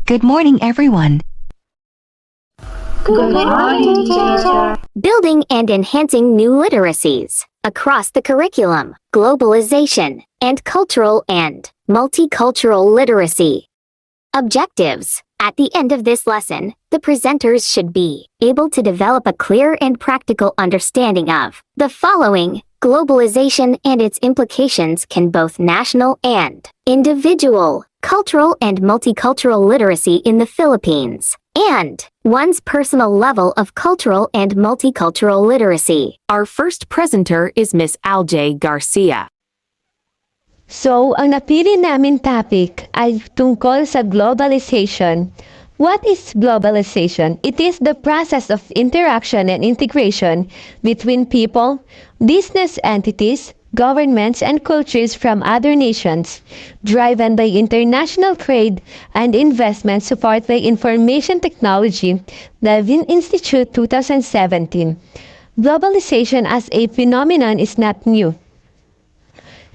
Good morning, everyone. Good morning, teacher. Building and enhancing new literacies across the curriculum, globalization, and cultural and multicultural literacy. Objectives. At the end of this lesson, the presenters should be able to develop a clear and practical understanding of the following. Globalization and its implications can both national and individual, cultural and multicultural literacy in the Philippines, and one's personal level of cultural and multicultural literacy. Our first presenter is Miss Alj Garcia. So, ang napili namin topic ay tungkol sa globalization. What is globalization? It is the process of interaction and integration between people, business entities, governments, and cultures from other nations, driven by international trade and investment support by Information Technology, Levin Institute 2017. Globalization as a phenomenon is not new.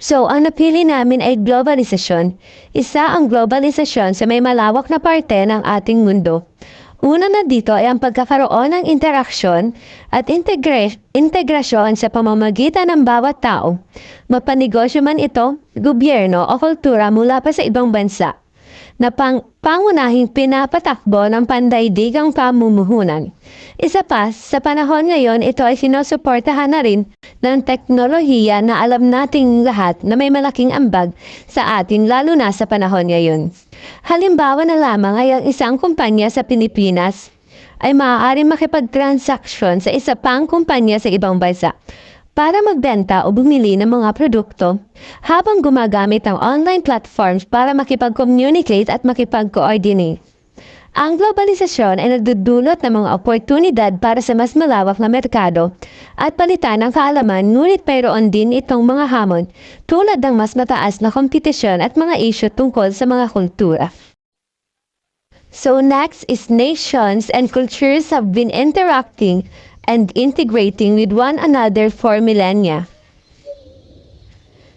So, ang napili namin ay globalisasyon. Isa ang globalisasyon sa may malawak na parte ng ating mundo. Una na dito ay ang pagkakaroon ng interaksyon at integrasyon sa pamamagitan ng bawat tao, mapanegosyo man ito, gobyerno o kultura mula pa sa ibang bansa, na pangunahing pinapatakbo ng pandaigdigang pamumuhunan. Isa pa, sa panahon ngayon, ito ay sinusuportahan na rin ng teknolohiya na alam nating lahat na may malaking ambag sa atin lalo na sa panahon ngayon. Halimbawa na lamang ay ang isang kumpanya sa Pilipinas ay maaaring makipag-transaksyon sa isa pang kumpanya sa ibang bansa para magbenta o bumili ng mga produkto habang gumagamit ng online platforms para makipag-communicate at makipag-coordinate. Ang globalisasyon ay nagdudulot ng mga oportunidad para sa mas malawak na merkado at palitan ng kaalaman, ngunit mayroon din itong mga hamon tulad ng mas mataas na kompetisyon at mga isyu tungkol sa mga kultura. So next is nations and cultures have been interacting and integrating with one another for millennia.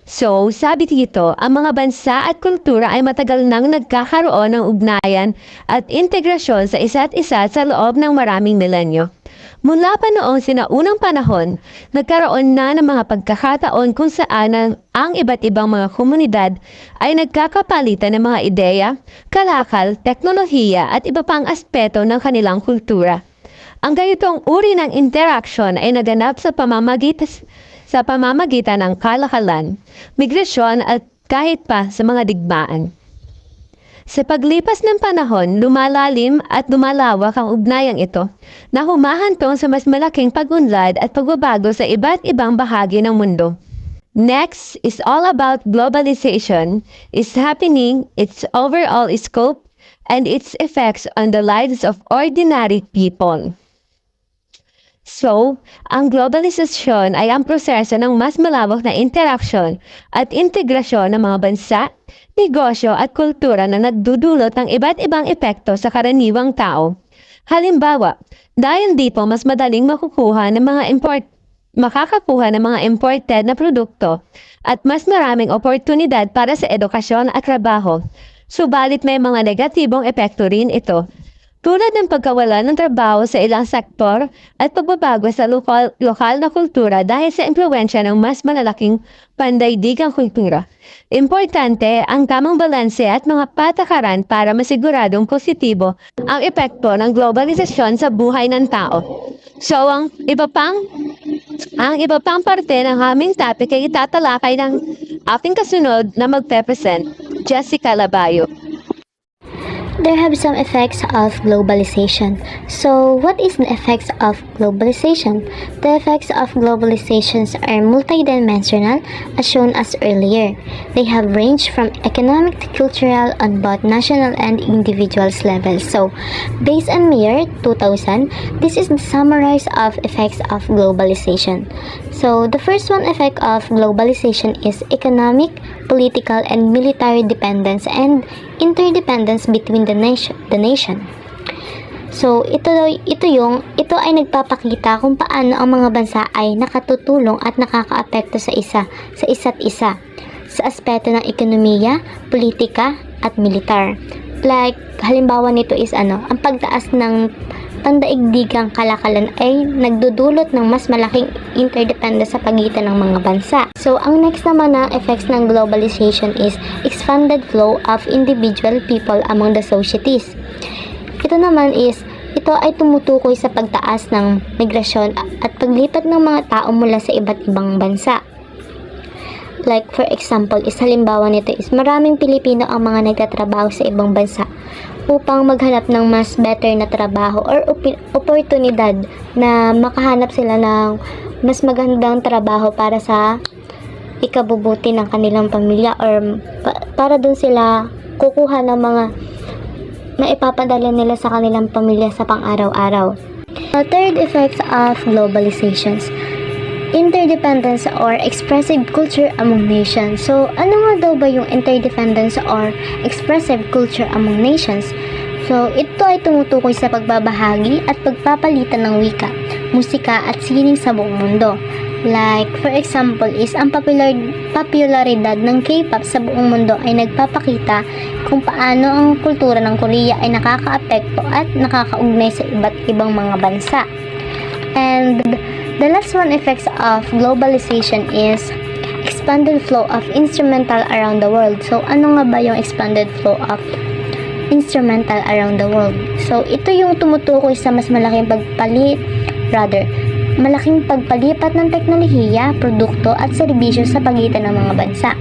So, sabi dito, ang mga bansa at kultura ay matagal nang nagkakaroon ng ugnayan at integrasyon sa isa't isa sa loob ng maraming milenyo. Mula pa noong sinaunang panahon, nagkaroon na ng mga pagkakataon kung saan ang iba't ibang mga komunidad ay nagkakapalitan ng mga ideya, kalakal, teknolohiya at iba pang aspeto ng kanilang kultura. Ang ganitong uri ng interaction ay naganap sa pamamagitan ng kalakalan, migrasyon at kahit pa sa mga digmaan. Sa paglipas ng panahon, lumalalim at lumalawak ang ugnayang ito na humahantong sa mas malaking pag-unlad at pagbabago sa iba't ibang bahagi ng mundo. Next is all about globalization is happening, its overall scope, and its effects on the lives of ordinary people. So, ang globalisasyon ay ang proseso ng mas malawak na interaksyon at integrasyon ng mga bansa, negosyo at kultura na nagdudulot ng iba't ibang epekto sa karaniwang tao. Halimbawa, dahil dito mas madaling makakakuha ng mga imported na produkto at mas maraming oportunidad para sa edukasyon at trabaho. Subalit may mga negatibong epekto rin ito, tulad ng pagkawala ng trabaho sa ilang sektor at pagbabago sa lokal na kultura dahil sa impluwensya ng mas malalaking pandaigdigang kultura. Importante ang tamang balanse at mga patakaran para masiguradong positibo ang epekto ng globalisasyon sa buhay ng tao. So, ang iba pang parte ng aming topic ay itatalakay ng ating kasunod na magpe-present, Jessica Labayo. There have some effects of globalization. So, what is the effects of globalization? The effects of globalization are multidimensional, as shown as earlier. They have ranged from economic to cultural on both national and individuals levels. So, based on year 2000, this is the summarize of effects of globalization. So, the first one effect of globalization is economic, political, and military dependence and interdependence between the nation. So, ito ay nagpapakita kung paano ang mga bansa ay nakatutulong at nakakaapekto sa isa't isa sa aspeto ng ekonomiya, politika, at militar. Like, halimbawa nito is ang pagtaas ng pandaigdigang kalakalan ay nagdudulot ng mas malaking interdependence sa pagitan ng mga bansa. So, ang next naman na effects ng globalization is expanded flow of individual people among the societies. Ito naman is, ito ay tumutukoy sa pagtaas ng migrasyon at paglipat ng mga tao mula sa iba't ibang bansa. Like, for example, halimbawa nito is maraming Pilipino ang mga nagtatrabaho sa ibang bansa upang maghanap ng mas better na trabaho or oportunidad na makahanap sila ng mas magandang trabaho para sa ikabubuti ng kanilang pamilya or para dun sila kukuha ng mga maipapadala nila sa kanilang pamilya sa pang-araw-araw. The third effects of globalizations, interdependence or expressive culture among nations. So, ano nga daw ba yung interdependence or expressive culture among nations? So, ito ay tumutukoy sa pagbabahagi at pagpapalitan ng wika, musika at sining sa buong mundo. Like, for example, is ang popularidad ng K-pop sa buong mundo ay nagpapakita kung paano ang kultura ng Korea ay nakakaapekto at nakakaugnay sa iba't ibang mga bansa. And the last one effects of globalization is expanded flow of instrumental around the world. So, ano nga ba yung expanded flow of instrumental around the world? So, ito yung tumutukoy sa mas malaking malaking pagpalipat ng teknolohiya, produkto at serbisyo sa pagitan ng mga bansa.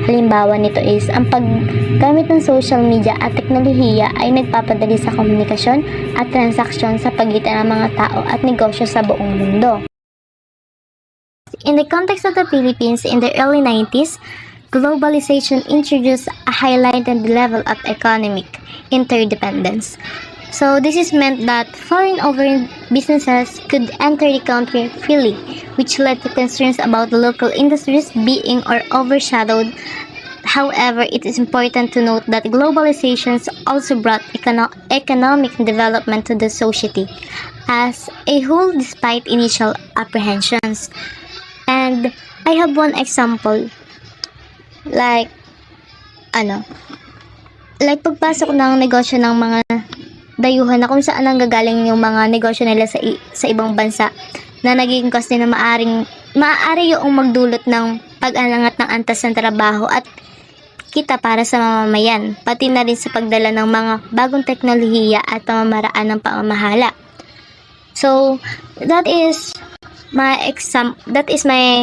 Halimbawa nito is, ang paggamit ng social media at teknolohiya ay nagpapadali sa komunikasyon at transaksyon sa pagitan ng mga tao at negosyo sa buong mundo. In the context of the Philippines in the early 90s, globalization introduced a highlighted level of economic interdependence. So this is meant that foreign businesses could enter the country freely, which led to concerns about the local industries being or overshadowed. However, it is important to note that globalization also brought economic development to the society as a whole despite initial apprehensions. And I have one example, like pagpasok ng negosyo ng mga dayuhan na kung saan ang gagaling yung mga negosyo nila sa ibang bansa na naging cause din na maaari yung magdulot ng pag-anangat ng antas ng trabaho at kita para sa mamamayan, pati na rin sa pagdala ng mga bagong teknolohiya at pamamaraan ng pamamahala. So, that is my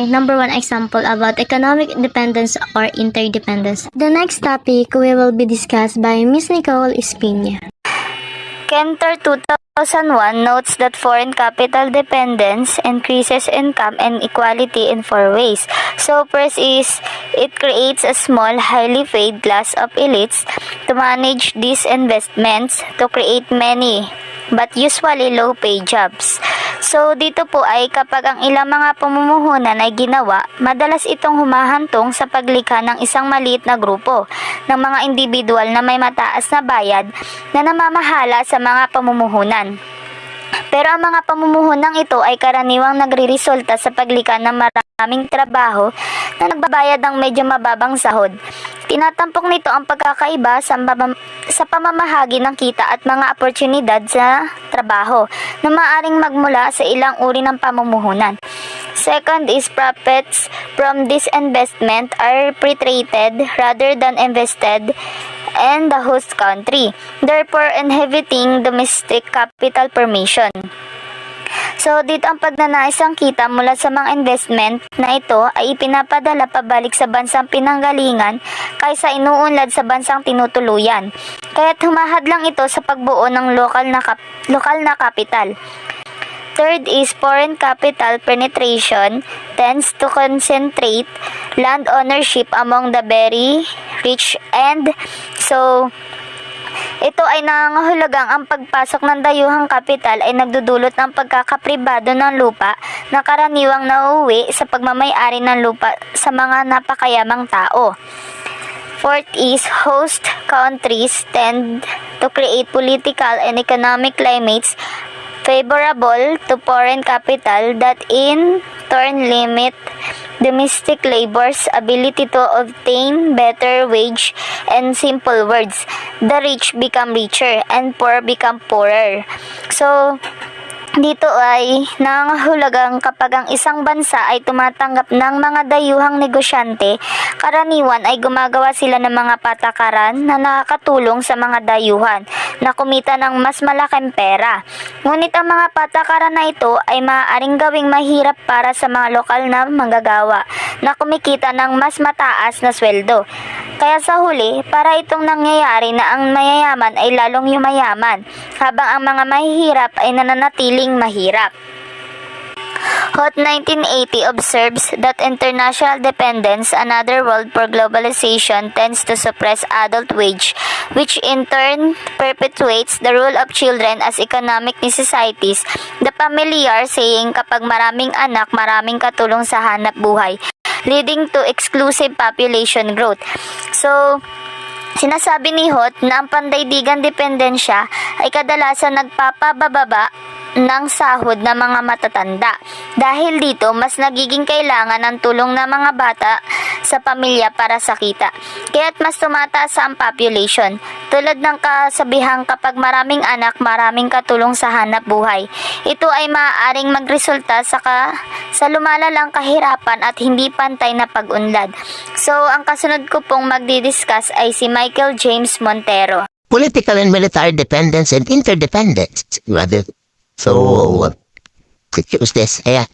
number one example about economic independence or interdependence. The next topic will be discussed by Ms. Nicole Espina. Kempter 2001 notes that foreign capital dependence increases income inequality in four ways. So first is, it creates a small, highly paid class of elites to manage these investments to create many but usually low-paid jobs. So, dito po ay kapag ang ilang mga pamumuhunan ay ginawa, madalas itong humahantong sa paglikha ng isang maliit na grupo ng mga individual na may mataas na bayad na namamahala sa mga pamumuhunan. Pero ang mga pamumuhunang ito ay karaniwang nagre-resulta sa paglikha ng maraming trabaho na nagbabayad ng medyo mababang sahod. Tinatampok nito ang pagkakaiba sa pamamahagi ng kita at mga oportunidad sa trabaho na maaaring magmula sa ilang uri ng pamumuhunan. Second is profits from this investment are pre-traded rather than invested in the host country, therefore inhibiting domestic capital formation. So, dito ang pagnanais ng kita mula sa mga investment na ito ay ipinapadala pabalik sa bansang pinanggalingan kaysa inuunlad sa bansang tinutuluyan. Kaya't humahad lang ito sa pagbuo ng lokal na kapital. Third is foreign capital penetration tends to concentrate land ownership among the very rich, and so ito ay nangangahulugang ang pagpasok ng dayuhang kapital ay nagdudulot ng pagkakapribado ng lupa na karaniwang nauuwi sa pagmamay-ari ng lupa sa mga napakayamang tao. Fourth is host countries tend to create political and economic climates favorable to foreign capital that in turn limit domestic labor's ability to obtain better wage. And simple words, the rich become richer and poor become poorer. So, dito ay nangangahulugang kapag ang isang bansa ay tumatanggap ng mga dayuhang negosyante, karaniwan ay gumagawa sila ng mga patakaran na nakakatulong sa mga dayuhan na kumita ng mas malaking pera. Ngunit ang mga patakaran na ito ay maaaring gawing mahirap para sa mga lokal na manggagawa na kumikita ng mas mataas na sweldo. Kaya sa huli, para itong nangyayari na ang mayayaman ay lalong yumayaman, habang ang mga mahihirap ay nananatiling mahirap. Hot 1980 observes that international dependence, another word for globalization, tends to suppress adult wage, which in turn perpetuates the rule of children as economic necessities. The familiar saying, kapag maraming anak, maraming katulong sa hanap buhay, leading to exclusive population growth. So, sinasabi ni Hot na ang pandaigdigang dependensya ay kadalasan nagpapababa ng sahod ng mga matatanda. Dahil dito, mas nagiging kailangan ng tulong ng mga bata sa pamilya para sa kita. Kaya't mas tumataas ang population. Tulad ng kasabihang, kapag maraming anak, maraming katulong sa hanap buhay. Ito ay maaaring magresulta sa lumalalang kahirapan at hindi pantay na pag-unlad. So, ang kasunod ko pong magdidiscuss ay si Michael James Montero. Political and military dependence and interdependence. So, choose this. Ayan.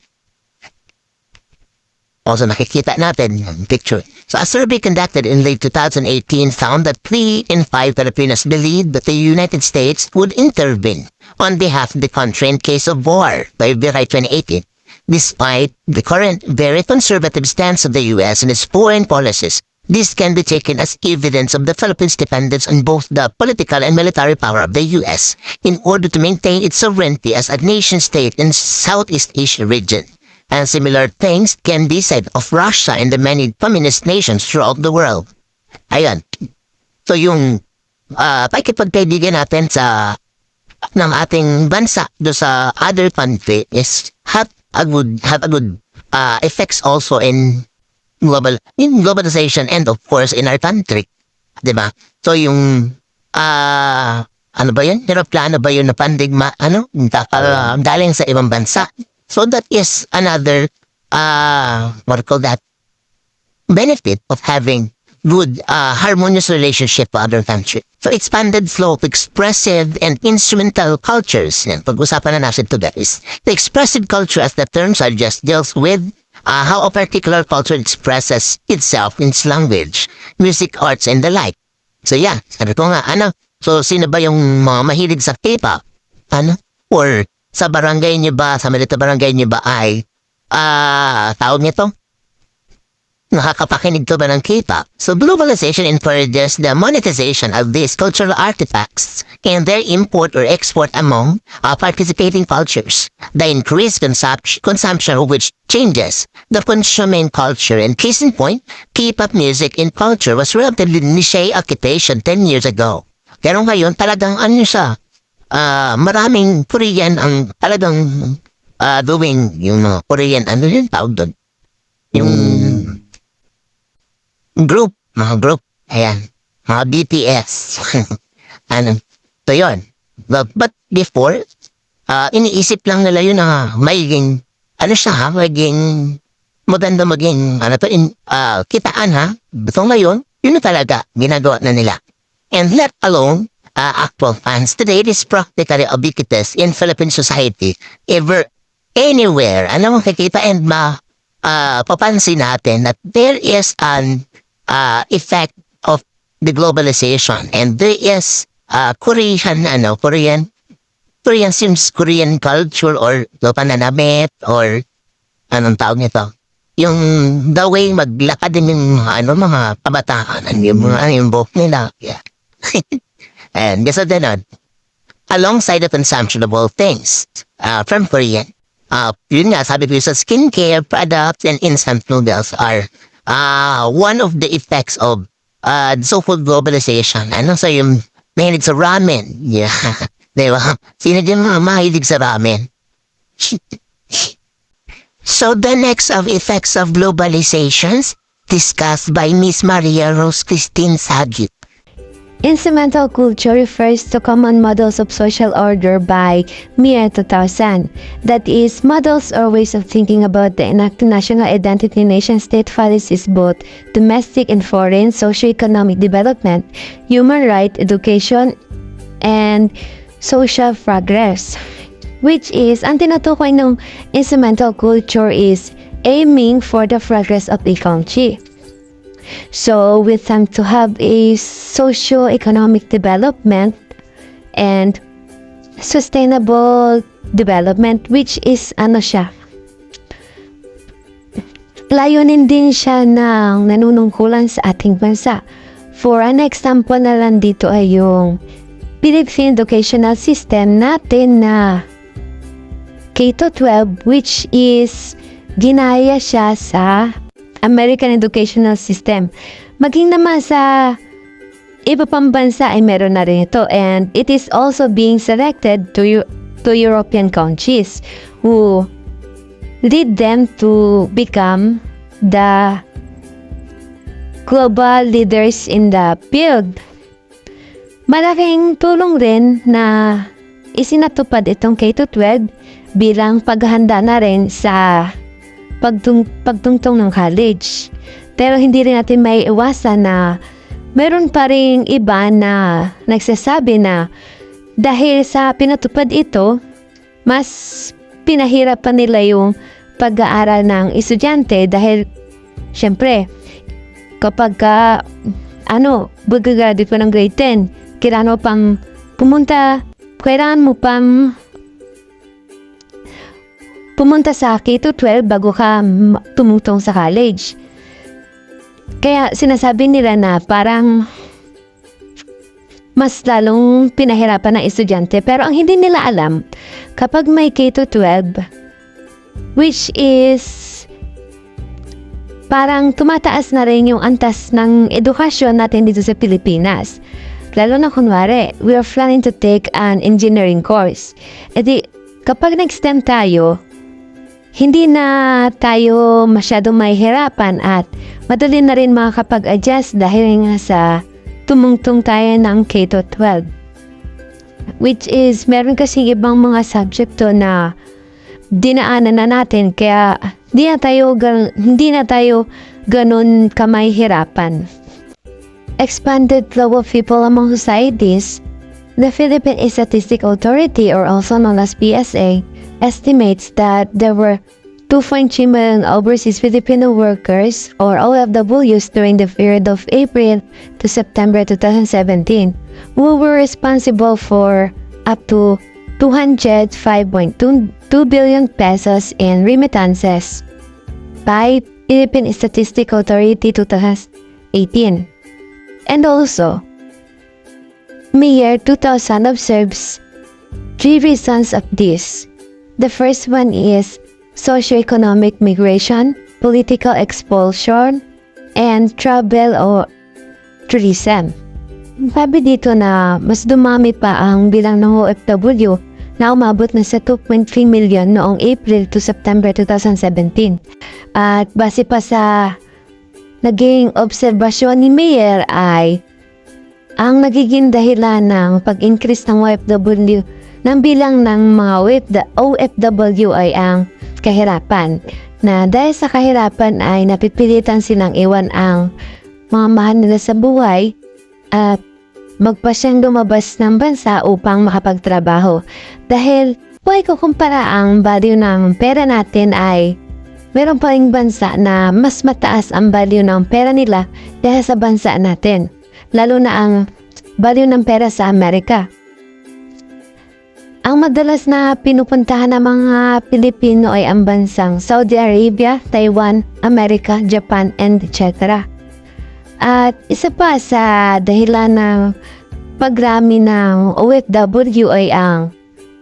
Also, nakikita natin yung picture. So, a survey conducted in late 2018 found that 3 in 5 Filipinos believed that the United States would intervene on behalf of the country in case of war by July 2018. Despite the current very conservative stance of the U.S. and its foreign policies, this can be taken as evidence of the Philippines' dependence on both the political and military power of the U.S. in order to maintain its sovereignty as a nation-state in Southeast Asia region. And similar things can be said of Russia and the many communist nations throughout the world. Ayan. So yung pakikipagkaibigan natin ng ating bansa do sa other country is have a good effects also in globalization and of course in our country. Diba? So yung ano ba yun? Plano ba yun na pandigma? Galing sa ibang bansa. So that is another what do you call that? Benefit of having good harmonious relationship with other countries. So expanded flow of expressive and instrumental cultures. Yan, pag-usapan na natin to guys. The expressive culture, as the term suggests, deals with how a particular culture expresses itself in its language, music, arts, and the like. So yeah, sabi ko nga, so sino ba yung mga mahilig sa K-pop? Or sa barangay niyo ba, sa malita barangay niyo ba ay, tawag nito? Nakakapakinig ka ba ng K-pop? So globalization encourages the monetization of these cultural artifacts and their import or export among participating cultures. The increased consumption of which changes the consuming culture. And case in point, K-pop music in culture was relatively niche occupation 10 years ago. Pero ngayon talagang siya, maraming Korean ang talagang doing yung mga Korean, yung tawag doon? Yung mga group, ayan, mga BTS. So yun. But before, iniisip lang nila yun na magiging, magiging maganda maging, kitaan ha. So ngayon, yun na talaga, ginagawa na nila. And let alone, actual fans, today it is practically ubiquitous in Philippine society. Anywhere, makikita and papansin natin that there is an effect of the globalization and there is Korean culture or pananamit or anong tawag nito, yung the way maglakad din yung mga kabataan, yung buhok nila, yeah. And kasi din alongside the consumption of all things from Korean, yun nga, sabi ko sa skincare products and instant noodles are one of the effects of so-called globalization. So yung mahilig sa ramen, yeah. Di ba? Sino din mga mahilig sa ramen? So the next of effects of globalizations discussed by Miss Maria Rose Christine Sagitt. Instrumental culture refers to common models of social order by Mir 2000. That is, models or ways of thinking about the national identity, nation-state policies, both domestic and foreign, socio-economic development, human rights, education, and social progress. Which is, ang tinutukoy ng instrumental culture is aiming for the progress of the country. So, with them to have a socio-economic development and sustainable development, which is layunin din siya ng nanunungkulan sa ating bansa. For an example na lang dito ay yung Philippine educational system natin na K-12, which is ginaya siya sa American educational system. Maging naman sa iba pang bansa ay meron na rin ito, and it is also being selected to European countries who lead them to become the global leaders in the field. Malaking tulong rin na isinatupad itong K-12 bilang paghahanda na rin sa pagtungtong ng college. Pero hindi rin natin may iwasan na meron pa rin iba na nagsasabi na dahil sa pinatupad ito, mas pinahirapan nila yung pag-aaral ng estudyante dahil syempre kapag mag-graduate pa ng grade 10, kailangan mo pang pumunta sa K-12 bago ka tumutong sa college. Kaya sinasabi nila na parang mas lalong pinahirapan ng estudyante. Pero ang hindi nila alam, kapag may K-12, which is parang tumataas na rin yung antas ng edukasyon natin dito sa Pilipinas. Lalo na kunwari, we are planning to take an engineering course. E di, kapag nag-STEM tayo, hindi na tayo masyadong mahihirapan at madali na rin makakapag-adjust dahil nga sa tumungtong tayo ng K-12. Which is, meron kasi ibang mga subjecto na dinaanan na natin kaya hindi na tayo ganun kamahihirapan. Expanded flow of people among societies. The Philippine Statistical Authority, or also known as PSA, estimates that there were 2.3 million overseas Filipino workers or OFWs during the period of April to September 2017 who were responsible for up to 205.2 billion pesos in remittances by Philippine Statistical Authority 2018. And also, May 2000 observes 3 reasons of this. The first one is socioeconomic migration, political expulsion, and travel or tourism. Sabi dito na mas dumami pa ang bilang ng OFW na umabot na sa 2.3 million noong April to September 2017. At base pa sa naging obserbasyon ni Mayer ay ang nagiging dahilan ng pag-increase ng OFW ng bilang ng mga OFW ay ang kahirapan. Na dahil sa kahirapan ay napipilitan silang iwan ang mga mahal nila sa buhay at magpasyang lumabas ng bansa upang makapagtrabaho. Dahil kung ikukumpara ang value ng pera natin ay meron pa ring bansa na mas mataas ang value ng pera nila dahil sa bansa natin. Lalo na ang value ng pera sa Amerika. Ang madalas na pinupuntahan ng mga Pilipino ay ang bansang Saudi Arabia, Taiwan, Amerika, Japan, and etc. At isa pa sa dahilan ng pagrami ng OFW ay ang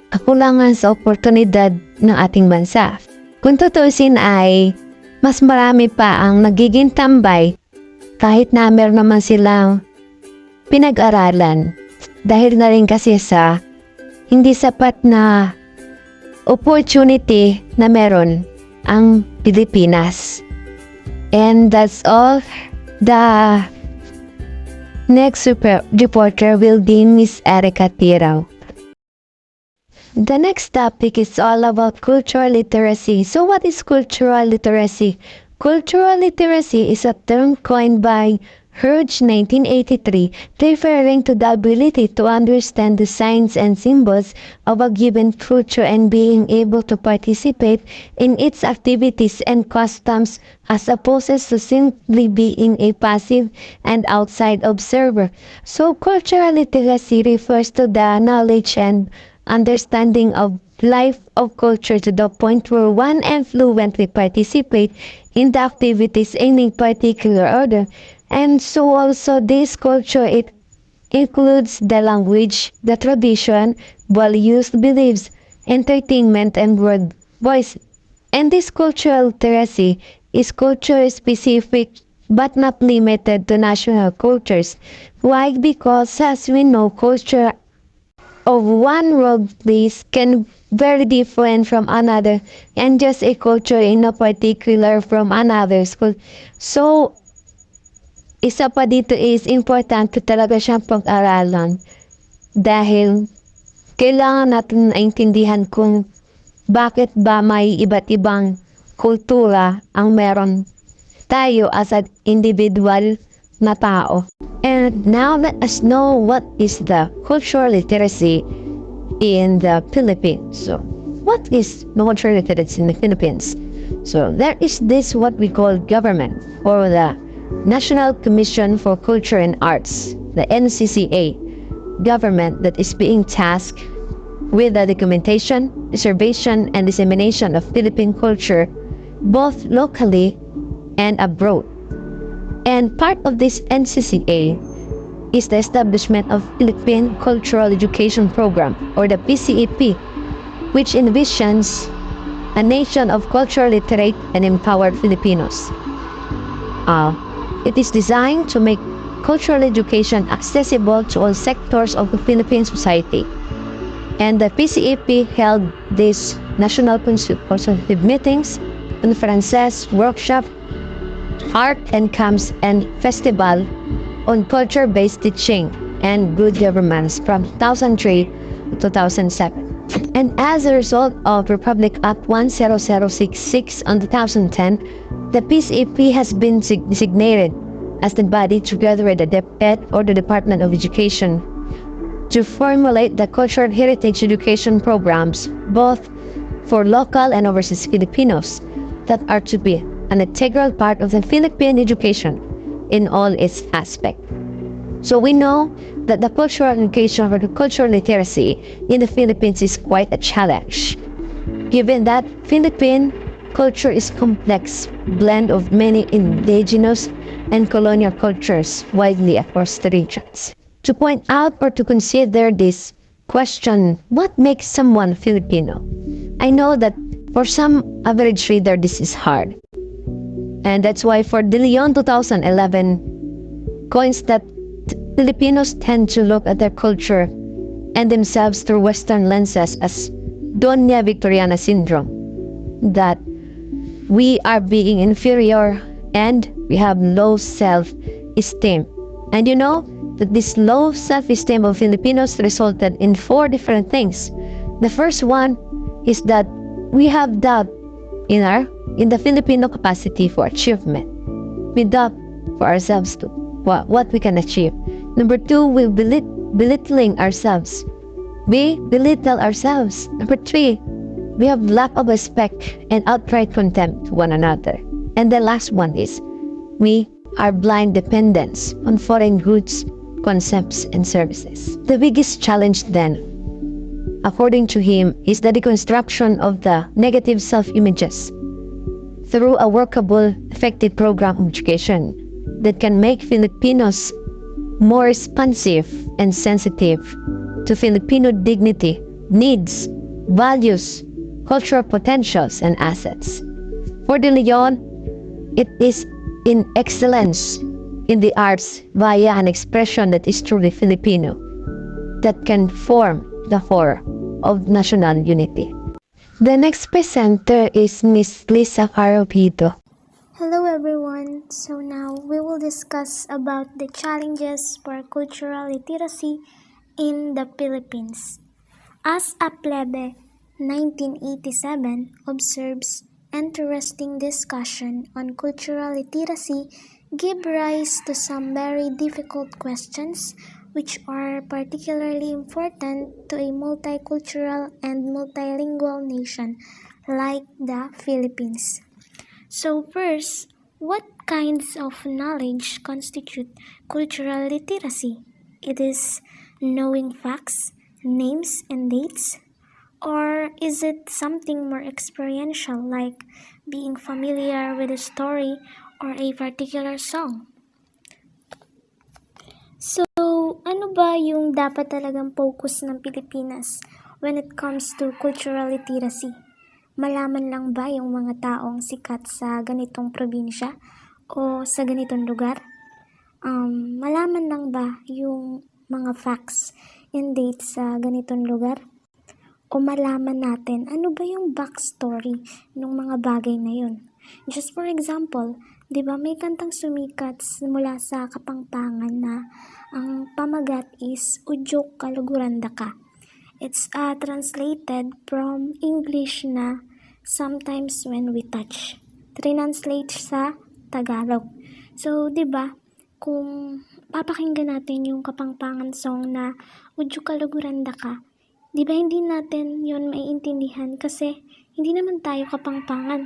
kakulangan sa oportunidad ng ating bansa. Kung tutusin ay mas marami pa ang nagiging tambay kahit na meron naman silang pinag-aralan dahil na rin kasi sa hindi sapat na opportunity na meron ang Pilipinas. And that's all. The next reporter will be Miss Erica Tirao. The next topic is all about cultural literacy. So what is cultural literacy? Cultural literacy is a term coined by Herge 1983, referring to the ability to understand the signs and symbols of a given culture and being able to participate in its activities and customs as opposed to simply being a passive and outside observer. So cultural literacy refers to the knowledge and understanding of life of culture to the point where one can fluently participate in the activities in a particular order. And so also this culture, it includes the language, the tradition, values, beliefs, entertainment, and word voice. And this cultural literacy is culture specific but not limited to national cultures. Why? Because as we know, culture of one world place can very different from another, and just a culture in a particular from another school. So isa pa dito is importante talaga siyang pag-aralan dahil kailangan natin naintindihan kung bakit ba may iba't ibang kultura ang meron tayo as an individual na tao. And now let us know what is the cultural literacy in the Philippines. So what is cultural literacy in the Philippines? So there is this what we call government or the National Commission for Culture and Arts, the NCCA, government that is being tasked with the documentation, preservation, and dissemination of Philippine culture, both locally and abroad. And part of this NCCA is the establishment of Philippine Cultural Education Program, or the PCEP, which envisions a nation of cultural literate and empowered Filipinos. It is designed to make cultural education accessible to all sectors of the Philippine society. And the PCEP held these national consultative meetings, conferences, workshop, art and camps, and festival on culture-based teaching and good governance from 2003 to 2007. And as a result of Republic Act 10066 on 2010, the PCEP has been designated as the body together with the DepEd or the Department of Education to formulate the cultural heritage education programs both for local and overseas Filipinos that are to be an integral part of the Philippine education in all its aspects. So we know that the cultural education or the cultural literacy in the Philippines is quite a challenge, given that Philippine culture is complex blend of many indigenous and colonial cultures widely across the regions. To point out or to consider this question, what makes someone Filipino? I know that for some average reader this is hard. And that's why for De Leon 2011 coins that Filipinos tend to look at their culture and themselves through Western lenses as Doña Victoriana syndrome, that we are being inferior and we have low self-esteem. And you know that this low self-esteem of Filipinos resulted in 4 different things. The first one is that we have doubt in the Filipino capacity for achievement. We doubt for ourselves to what we can achieve. Number 2, we belittling ourselves. We belittle ourselves. Number 3, we have lack of respect and outright contempt to one another. And the last one is we are blind dependence on foreign goods, concepts, and services. The biggest challenge then, according to him, is the deconstruction of the negative self-images through a workable, effective program of education that can make Filipinos more responsive and sensitive to Filipino dignity, needs, values, cultural potentials, and assets. For De Leon, it is in excellence in the arts via an expression that is truly Filipino, that can form the 4 of national unity. The next presenter is Miss Lisa Caropito. Hello everyone. So now we will discuss about the challenges for cultural literacy in the Philippines. As a plebe, 1987 observes interesting discussion on cultural literacy give rise to some very difficult questions which are particularly important to a multicultural and multilingual nation like the Philippines. So first, what kinds of knowledge constitute cultural literacy? It is knowing facts, names, and dates? Or is it something more experiential like being familiar with a story or a particular song? So, ano ba yung dapat talagang focus ng Pilipinas when it comes to cultural literacy? Malaman lang ba yung mga taong sikat sa ganitong probinsya o sa ganitong lugar? Malaman lang ba yung mga facts and dates sa ganitong lugar? O malaman natin ano ba yung backstory ng mga bagay na yun? Just for example, di ba may kantang sumikat mula sa Kapampangan na ang pamagat is Udyok Kaluguranda Ka. It's translated from English na sometimes when we touch. Translate sa Tagalog. So, 'di ba? Kung papakinggan natin yung Kapampangan song na Udyo Kaluguranda Ka, 'di ba hindi natin 'yon maiintindihan kasi hindi naman tayo Kapampangan.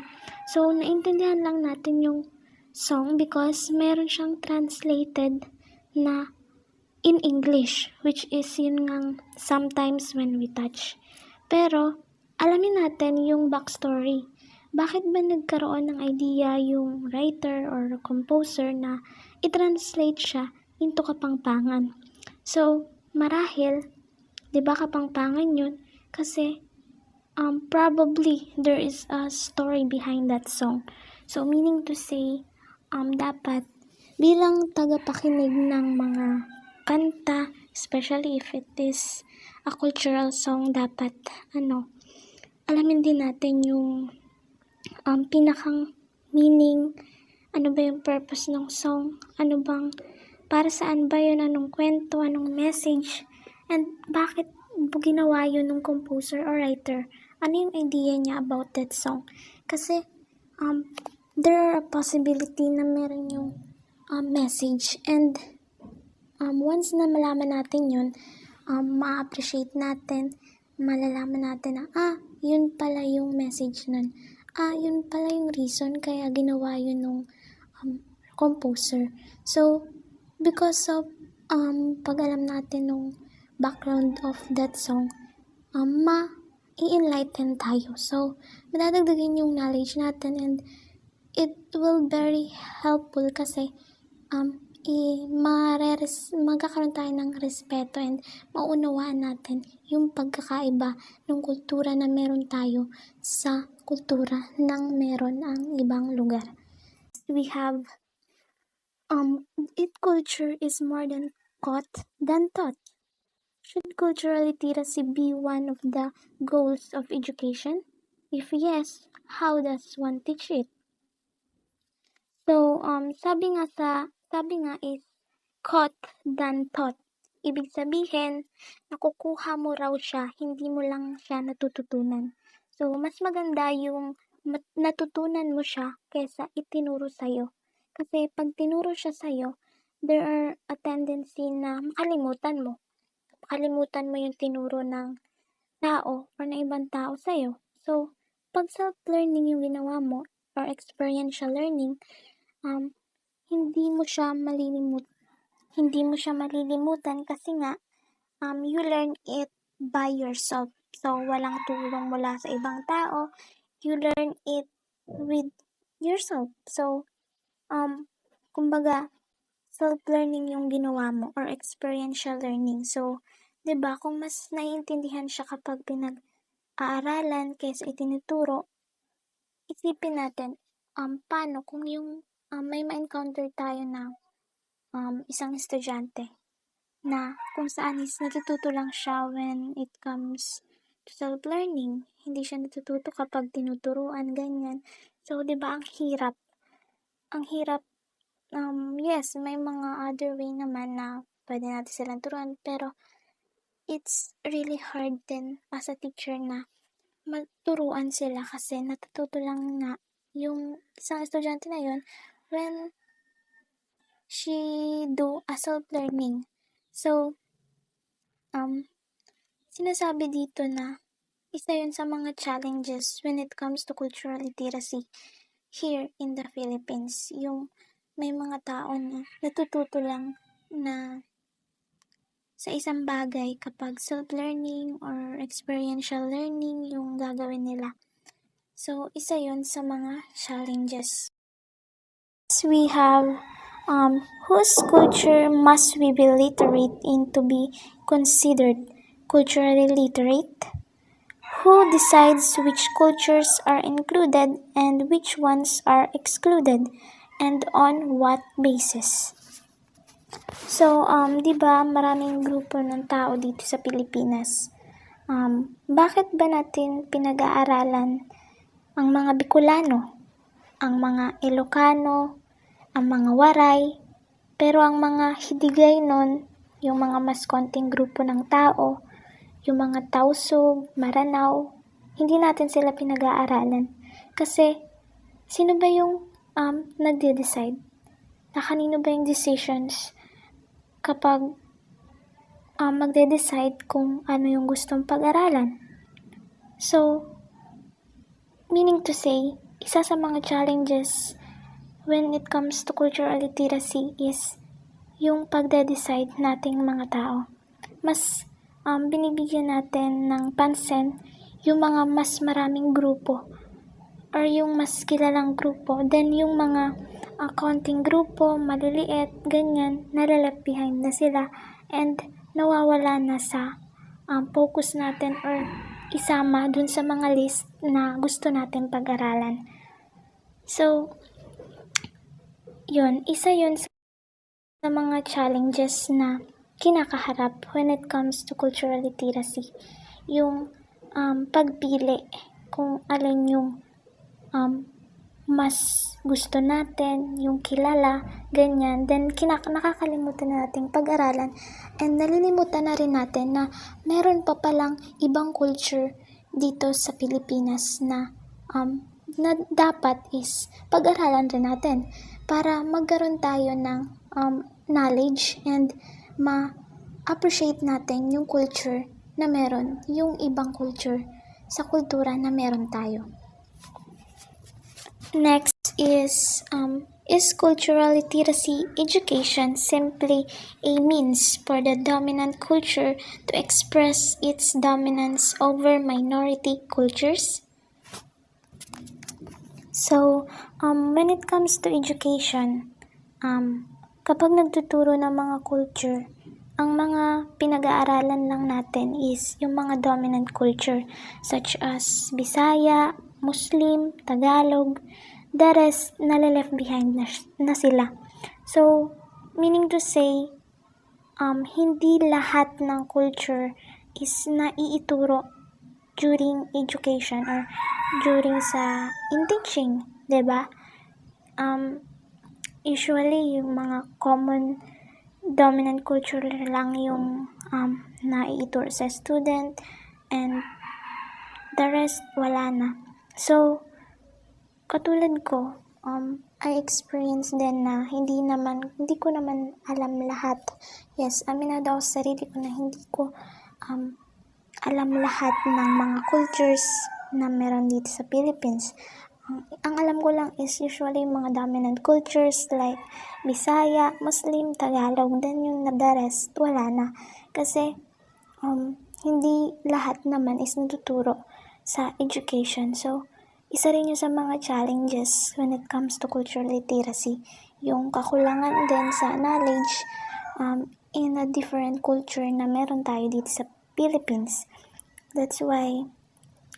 So, naintindihan lang natin yung song because meron siyang translated na in English, which is yun ngang sometimes when we touch. Pero, alamin natin yung backstory. Bakit ba nagkaroon ng idea yung writer or composer na i-translate siya into Kapampangan? So, marahil, di ba Kapampangan yun? Kasi, probably there is a story behind that song. So, meaning to say, dapat bilang tagapakinig ng mga kanta, especially if it is a cultural song, dapat alamin din natin yung pinakang meaning, ano ba yung purpose ng song, ano bang, para saan ba yun, anong kwento, anong message, and bakit ginawa yun ng composer or writer, ano yung idea niya about that song. Kasi, there are a possibility na meron yung message, and once na malaman natin yun, ma-appreciate natin, malalaman natin na, yun pala yung message nun. Yun pala yung reason kaya ginawa yun ng composer. So, because of pag alam natin ng background of that song, ma-i-enlighten tayo. So, madadagdagan yung knowledge natin and it will very helpful kasi magkakaroon tayo ng respeto and maunawaan natin yung pagkakaiba ng kultura na meron tayo sa kultura ng meron ang ibang lugar. We have culture is more than caught than taught. Should cultural literacy be one of the goals of education? If yes, how does one teach it? So, sabi nga is caught than taught. Ibig sabihin, nakukuha mo raw siya, hindi mo lang siya natututunan. So, mas maganda yung natutunan mo siya kesa itinuro sa'yo. Kasi pag tinuro siya sa'yo, there are a tendency na makalimutan mo. Makalimutan mo yung tinuro ng tao or ng ibang tao sa'yo. So, pag self-learning yung ginawa mo or experiential learning, hindi mo siya malilimutan kasi nga you learn it by yourself. So, walang tulong mula sa ibang tao. You learn it with yourself. So, kumbaga, self-learning yung ginawa mo or experiential learning. So, 'di ba kung mas naiintindihan siya kapag pinag-aaralan kaysa itinuturo, isipin natin, paano kung yung may ma-encounter tayo na isang estudyante na kung saan is natututo lang siya when it comes self-learning. Hindi siya natututo kapag tinuturuan, ganyan. So, 'di ba ang hirap? Ang hirap, yes, may mga other way naman na pwede natin silang turuan, pero it's really hard din as a teacher na magturuan sila kasi natututo lang na yung isang estudyante na yun when she do a self-learning. So, sinasabi dito na isa yun sa mga challenges when it comes to cultural literacy here in the Philippines. Yung may mga tao na natututo lang na sa isang bagay kapag self-learning or experiential learning yung gagawin nila. So, isa yun sa mga challenges. We have whose culture must we be literate in to be considered culturally literate? Who decides which cultures are included and which ones are excluded, and on what basis? So, 'di ba maraming grupo ng tao dito sa Pilipinas? Bakit ba natin pinag-aaralan ang mga Bicolano, ang mga Ilocano, ang mga Waray, pero ang mga Hiligaynon, yung mga mas konting grupo ng tao, yung mga Tausug, Maranao, hindi natin sila pinag-aaralan. Kasi, sino ba yung nagde-decide? Na kanino ba yung decisions kapag magde-decide kung ano yung gustong pag-aralan? So, meaning to say, isa sa mga challenges when it comes to cultural literacy is yung pagde-decide nating mga tao. Mas binibigyan natin ng pansin yung mga mas maraming grupo or yung mas kilalang grupo than yung mga konting grupo, maliliit, ganyan, nalaleft behind na sila and nawawala na sa focus natin or isama dun sa mga list na gusto natin pag-aralan. So, yun, isa yun sa mga challenges na kinakaharap when it comes to cultural literacy. Yung pagpili kung alin yung mas gusto natin, yung kilala, ganyan. Then, nakakalimutan na nating pag-aralan and nalilimutan na rin natin na meron pa palang ibang culture dito sa Pilipinas na dapat is pag-aralan rin natin para magkaroon tayo ng knowledge and ma-appreciate natin yung culture na meron, yung ibang culture sa kultura na meron tayo. Next is cultural literacy education simply a means for the dominant culture to express its dominance over minority cultures? So, when it comes to education, kapag nagtuturo ng mga culture, ang mga pinag-aaralan lang natin is yung mga dominant culture such as Bisaya, Muslim, Tagalog, the rest nalileft behind na sila. So, meaning to say, hindi lahat ng culture is naiituro during education or during in teaching, 'di ba? Usually yung mga common dominant culture lang yung naiituro sa student and the rest wala na. So, katulad ko, I experienced din na hindi ko naman alam lahat. Yes, aminado ako sa sarili ko na hindi ko alam lahat ng mga cultures na meron dito sa Philippines. Ang alam ko lang is usually mga dominant cultures like Bisaya, Muslim, Tagalog, then yung the rest, wala na. Kasi hindi lahat naman is natuturo sa education. So, isa rin yun sa mga challenges when it comes to cultural literacy. Yung kakulangan din sa knowledge in a different culture na meron tayo dito sa Philippines. That's why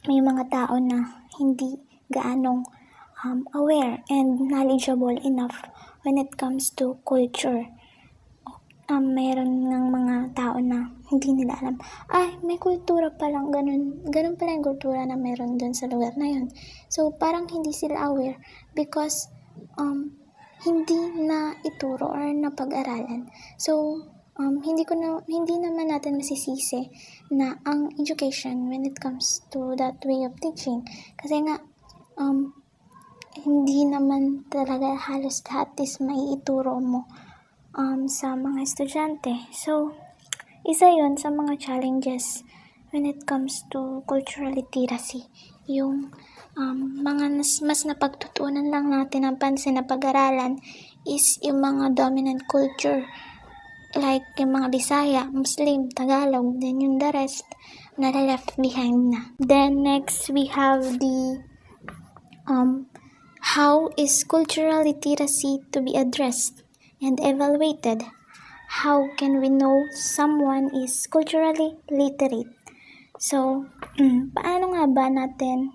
may mga tao na hindi gaanong aware and knowledgeable enough when it comes to culture. meron ng mga tao na hindi nila alam, ay, may kultura palang ganun pala yung kultura na meron dun sa lugar na yun. So, parang hindi sila aware because hindi na ituro or napag-aralan. So, hindi naman natin masisisi na ang education when it comes to that way of teaching. Kasi nga, hindi naman talaga halos lahat is maiituro mo sa mga estudyante. So, isa yon sa mga challenges when it comes to cultural literacy. Yung mga mas napagtutunan lang natin ng pansin na pag-aralan is yung mga dominant culture like yung mga Bisaya, Muslim, Tagalog, then yung the rest na left behind na. Then next we have the how is cultural literacy to be addressed and evaluated? How can we know someone is culturally literate? So, paano nga ba natin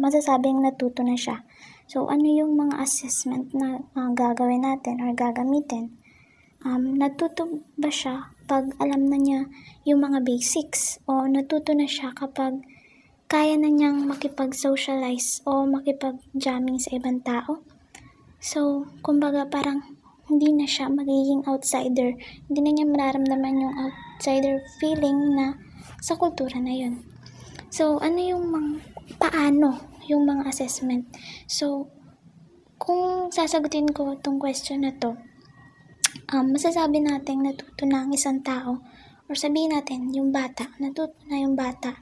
masasabing natuto na siya? So, ano yung mga assessment na gagawin natin or gagamitin? Natuto ba siya pag alam na niya yung mga basics? O natuto na siya kapag kaya na niyang makipag-socialize o makipag-jamming sa ibang tao? So, kumbaga parang hindi na siya magiging outsider. Hindi na niya mararamdaman yung outsider feeling na sa kultura na yun. So, ano yung paano yung mga assessment? So, kung sasagutin ko itong question na to, masasabi natin natuto na ang isang tao or sabihin natin yung bata, natuto na yung bata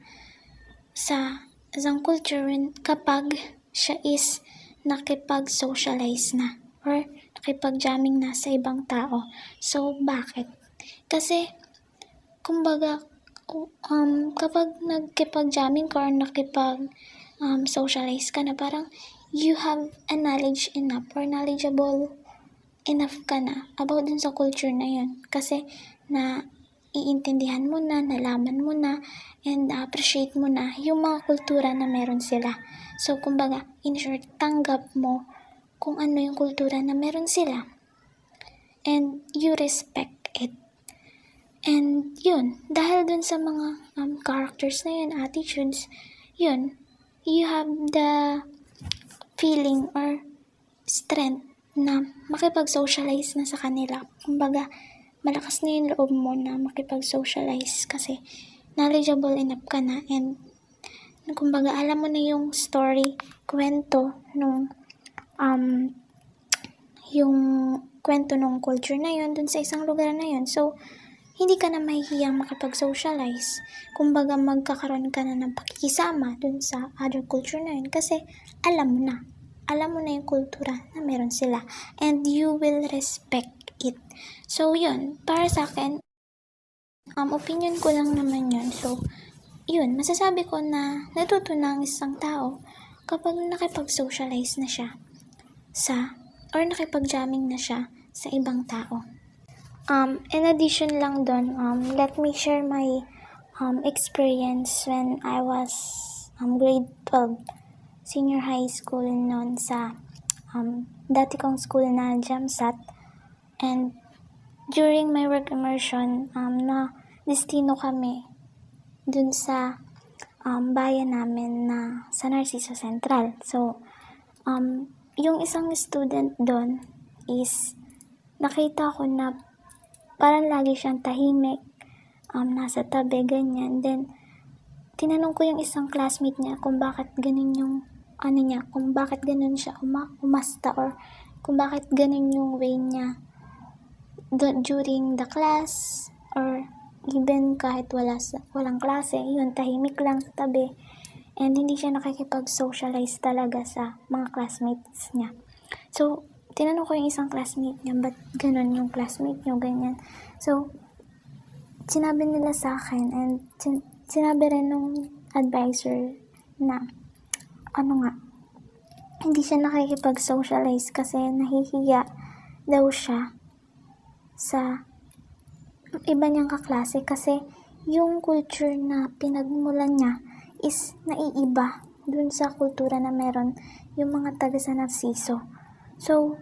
sa isang culture kapag siya is nakipag-socialize na or nakipag-jamming na sa ibang tao. So, bakit? Kasi, kumbaga, kapag nagkipag-jamming ka or nakipag-socialize ka na, parang you have a knowledge enough or knowledgeable enough ka na about dun sa culture na yun. Kasi, iintindihan mo na, nalaman mo na, and appreciate mo na yung mga kultura na meron sila. So, kumbaga, in short, tanggap mo kung ano yung kultura na meron sila. And you respect it. And yun, dahil dun sa mga characters na yun, attitudes, yun, you have the feeling or strength na makipag-socialize na sa kanila. Kumbaga, malakas na yung loob mo na makipag-socialize kasi knowledgeable enough ka na and kumbaga alam mo na yung story, kwento nung yung kwento nung culture na yun dun sa isang lugar na yun. So, hindi ka na mahihiyang makipag-socialize. Kumbaga, magkakaroon ka na ng pakikisama dun sa other culture na yun kasi alam mo na. Alam mo na yung kultura na meron sila. And you will respect it. So, yun. Para sa akin, opinion ko lang naman yun. So, yun. Masasabi ko na natuto na ang isang tao kapag nakipag-socialize na siya or nakipag-jamming na siya sa ibang tao. In addition lang doon, let me share my experience when I was grade 12, senior high school noon sa dati kong school na JAMSAT. And during my work immersion, na destino kami dun sa bayan namin na sa Narciso Central. So, yung isang student doon is nakita ko na parang lagi siyang tahimik, nasa tabi, ganyan. Then, tinanong ko yung isang classmate niya kung bakit ganun yung, kung bakit ganun siya umasta or kung bakit ganun yung way niya during the class or even kahit walang klase, yun, tahimik lang sa tabi. And hindi siya nakikipag-socialize talaga sa mga classmates niya. So, tinanong ko yung isang classmate niya, ba't ganun yung classmate niyo, ganyan. So, sinabi nila sa akin and sinabi rin nung advisor na, hindi siya nakikipag-socialize kasi nahihiya daw siya sa iba niyang kaklase kasi yung culture na pinagmulan niya is naiiba dun sa kultura na meron yung mga taga sa Narciso. So,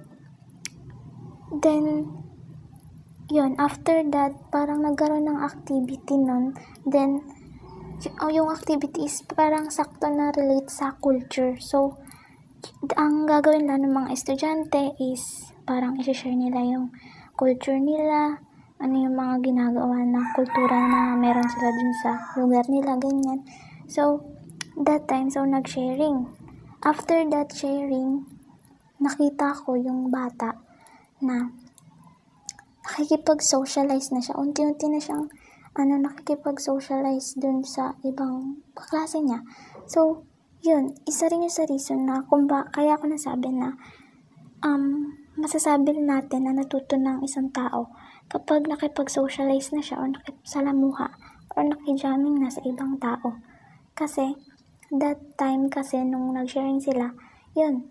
then, yun, after that, parang nagkaroon ng activity nun. Then, yung activity is parang sakto na relate sa culture. So, ang gagawin lang ng mga estudyante is parang i-share nila yung culture nila, ano yung mga ginagawa na kultura na meron sila dun sa lugar nila, ganyan. So, that time, so nag-sharing. After that sharing, nakita ko yung bata na nakikipag-socialize na siya. Unti-unti na siyang nakikipag-socialize dun sa ibang klase niya. So, yun, isa rin yung sa reason na kaya ako nasabi na masasabi natin na natuto ng isang tao kapag nakipag-socialize na siya o nakisalamuha or nakijamming na sa ibang tao. Kasi, that time kasi nung nag-sharing sila, yun,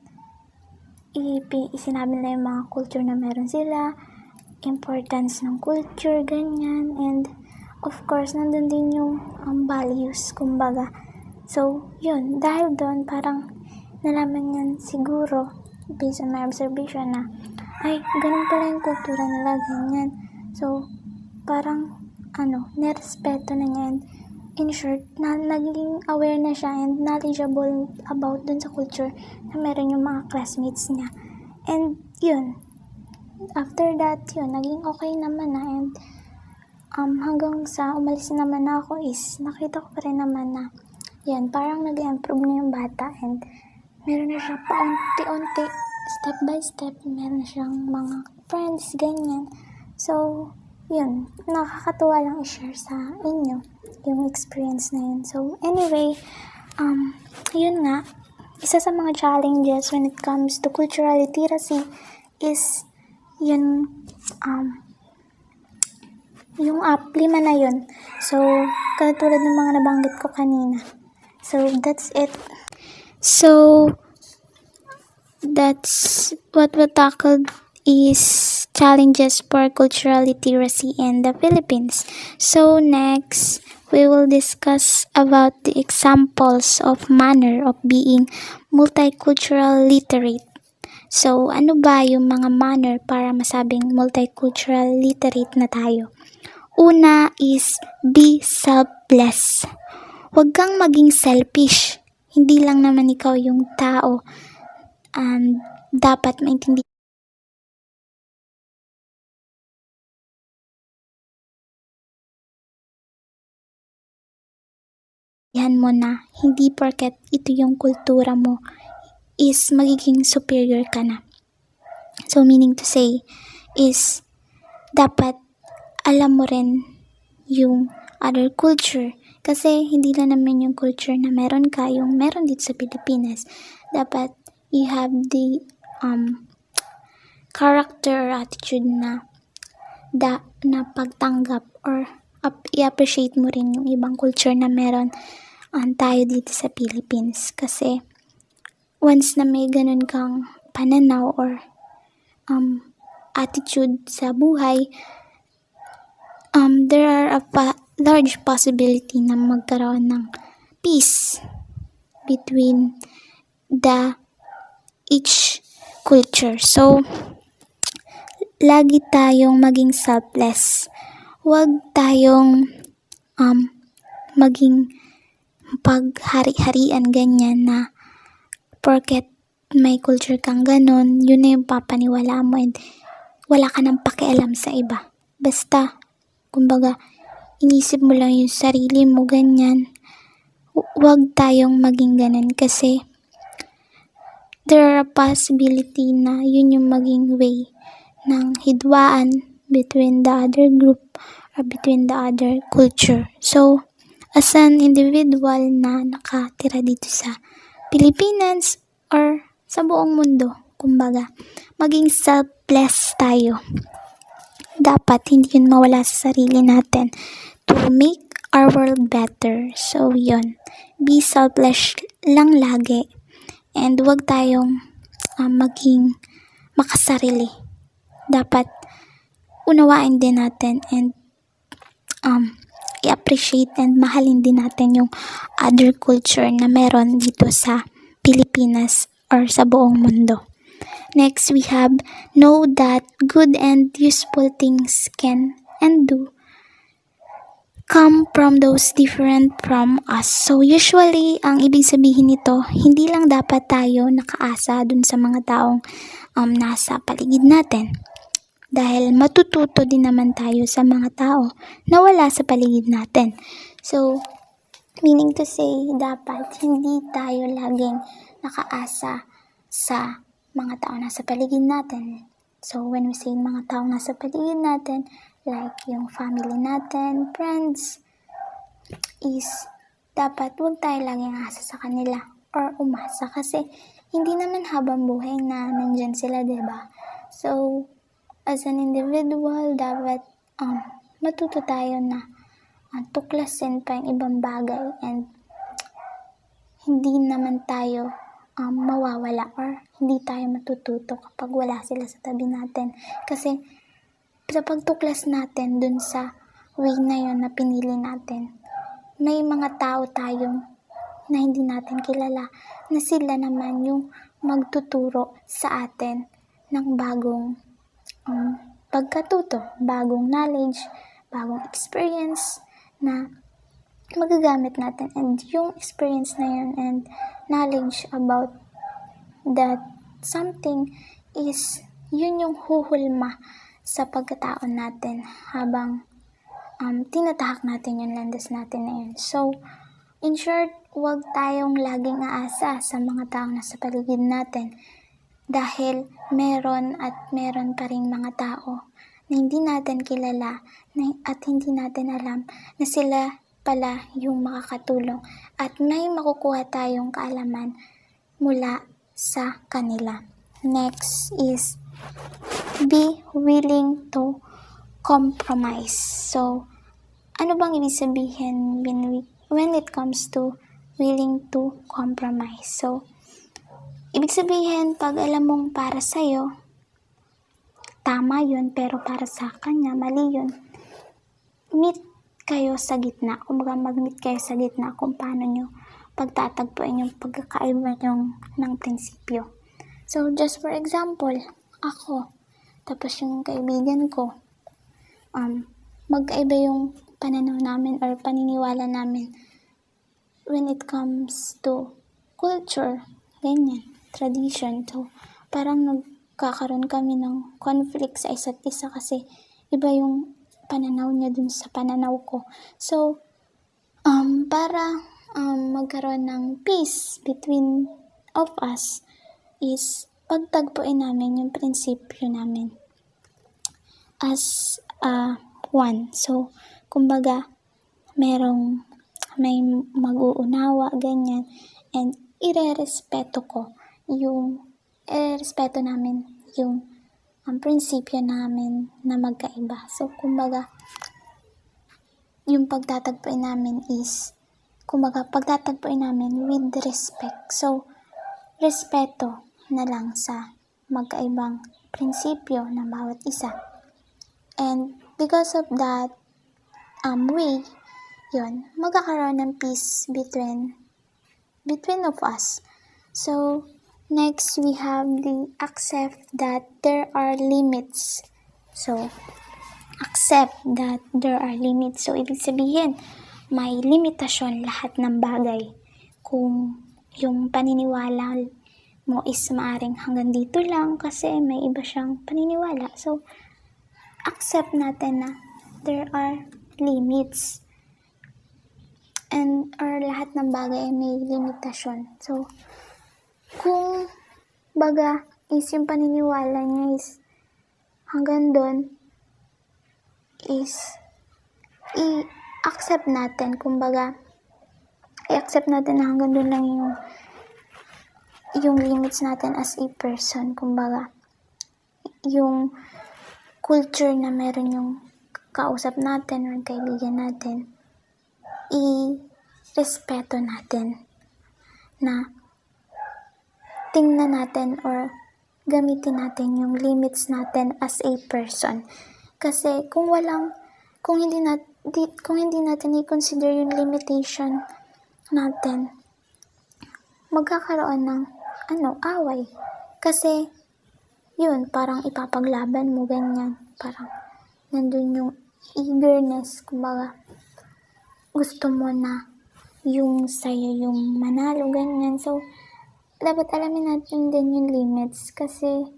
isinabi nila yung mga culture na meron sila, importance ng culture, ganyan, and of course, nandun din yung values, kumbaga. So, yun, dahil doon, parang nalaman yan siguro, based on my observation na, ay, ganun pala yung kultura nila, ganyan. So, parang, nerespeto na niya, and in short, naging aware na siya and knowledgeable about dun sa culture na meron yung mga classmates niya. And, yun, after that, yun, naging okay naman na, and hanggang sa umalis naman ako is, nakita ko pa rin naman na, yan, parang nag-improve na yung bata, and meron na siya paunti-unti, step by step, meron na siyang mga friends, ganyan. So, yun, nakakatuwa lang i-share sa inyo yung experience na yun. So, anyway, yun nga, isa sa mga challenges when it comes to cultural literacy is yun, yung 5 na yun. So, katulad ng mga nabanggit ko kanina. So, that's it. So, that's what we tackled is challenges for cultural literacy in the Philippines. So, next, we will discuss about the examples of manner of being multicultural literate. So, ano ba yung mga manner para masabing multicultural literate na tayo? Una is be selfless. Huwag kang maging selfish. Hindi lang naman ikaw yung tao dapat maintindihan mo na hindi porket ito yung kultura mo is magiging superior ka na. So, meaning to say is dapat alam mo rin yung other culture. Kasi hindi lang naman yung culture na meron ka, yung meron dito sa Pilipinas. Dapat you have the character or attitude na pagtanggap or i-appreciate mo rin yung ibang culture na meron tayo dito sa Philippines. Kasi once na may ganun kang pananaw or attitude sa buhay, there are a large possibility na magkaroon ng peace between each culture. So, lagi tayong maging selfless. Huwag tayong maging paghari-harian ganyan na porket may culture kang ganun, yun na yung papaniwala mo and wala ka nang pakialam sa iba. Basta, kumbaga, inisip mo lang yung sarili mo, ganyan. Huwag tayong maging ganun kasi there are a possibility na yun yung maging way ng hidwaan between the other group or between the other culture. So, as an individual na nakatira dito sa Pilipinas or sa buong mundo, kumbaga, maging selfless tayo. Dapat hindi yun mawala sa sarili natin to make our world better. So, yun. Be selfless lang lagi. And huwag tayong maging makasarili. Dapat unawain din natin and i-appreciate and mahalin din natin yung other culture na meron dito sa Pilipinas or sa buong mundo. Next, we have know that good and useful things can and do come from those different from us. So usually, ang ibig sabihin nito, hindi lang dapat tayo nakaasa dun sa mga taong nasa paligid natin. Dahil matututo din naman tayo sa mga tao na wala sa paligid natin. So, meaning to say, dapat hindi tayo laging nakaasa sa mga tao nasa paligid natin. So, when we say mga tao nasa paligid natin, like yung family natin, friends, is dapat huwag tayo laging asa sa kanila or umasa kasi hindi naman habang buhay na nandyan sila, diba? So, as an individual, dapat matuto tayo na tuklasin pa yung ibang bagay and hindi naman tayo mawawala or hindi tayo matututo kapag wala sila sa tabi natin. Kasi sa pagtuklas natin dun sa way na yun na pinili natin, may mga tao tayong na hindi natin kilala na sila naman yung magtuturo sa atin ng bagong pagkatuto, bagong knowledge, bagong experience na magagamit natin. And yung experience na yun and knowledge about that something is yun yung huhulma sa pagkatao natin habang tinatahak natin yung landas natin na yun. So, in short, huwag tayong laging aasa sa mga taong nasa paligid natin dahil meron pa ring mga tao na hindi natin kilala at hindi natin alam na sila pala yung makakatulong at may makukuha tayong kaalaman mula sa kanila. Next is be willing to compromise. So, ano bang ibig sabihin when it comes to willing to compromise? So, ibig sabihin, pag alam mong para sa'yo, tama yun, pero para sa kanya, mali yun. Meet kayo sa gitna. Kumbaga, mag-meet kayo sa gitna kung paano nyo pagtatagpuin yung pagkakaiba nyo ng prinsipyo. So, just for example, ako, tapos yung kaibigan ko, magkaiba yung pananaw namin or paniniwala namin when it comes to culture, ganyan, tradition. So, parang nagkakaroon kami ng conflict sa isa't isa kasi iba yung pananaw niya dun sa pananaw ko. So, para magkaroon ng peace between of us is pagtagpuin namin yung prinsipyo namin as one. So, kumbaga, may mag-uunawa, ganyan, and irerespeto namin yung prinsipyo namin na magkaiba. So, kumbaga, yung pagtatagpuin namin with respect. So, respeto na lang sa magkaibang prinsipyo ng bawat isa. And because of that way, yun, magkakaroon ng peace between of us. So, next we have the accept that there are limits. So, accept that there are limits. So, ibig sabihin, may limitasyon lahat ng bagay. Kung yung paniniwala mo is maaring hanggang dito lang kasi may iba siyang paniniwala. So, accept natin na there are limits. And or lahat ng bagay may limitasyon. So, kung baga is yung paniniwala niya is hanggang doon, is i-accept natin. Kumbaga, i-accept natin na hanggang doon lang yung limits natin as a person. Kumbaga, yung culture na meron yung kausap natin or kaibigan natin, i-respeto natin na tingnan natin or gamitin natin yung limits natin as a person. Kasi kung hindi natin i-consider yung limitation natin, magkakaroon ng away. Kasi yun, parang ipapaglaban mo, ganyan. Parang nandun yung eagerness, kumbaga, gusto mo na yung sa'yo yung manalo, ganyan. So, dapat alamin natin din yung limits kasi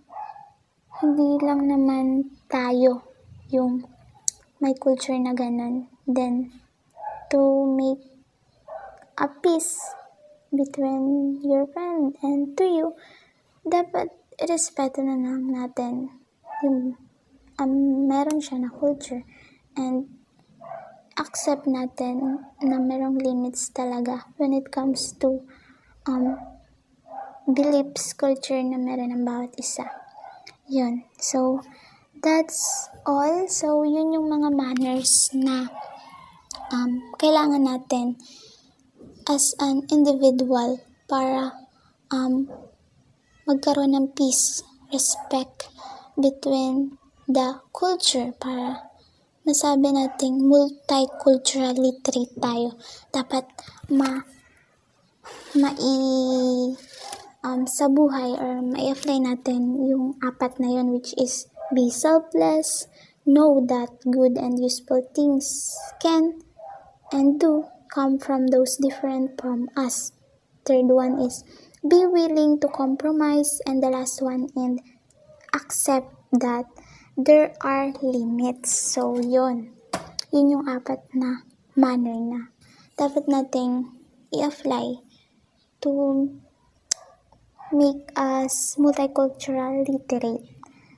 hindi lang naman tayo yung may culture na ganun. Then, to make a peace between your friend and to you, dapat irespeto na lang natin yung meron siya na culture and accept natin na merong limits talaga when it comes to beliefs, culture na meron ng bawat isa. Yun. So, that's all. So, yun yung mga manners na kailangan natin as an individual para magkaroon ng peace, respect between the culture para masabi nating multicultural literate tayo. Dapat sa buhay or mai-apply natin yung apat na yun, which is be selfless, know that good and useful things can and do come from those different from us. Third one is be willing to compromise, and the last one and accept that there are limits. So yun yung apat na manner na dapat nating i-apply to make us multicultural literate.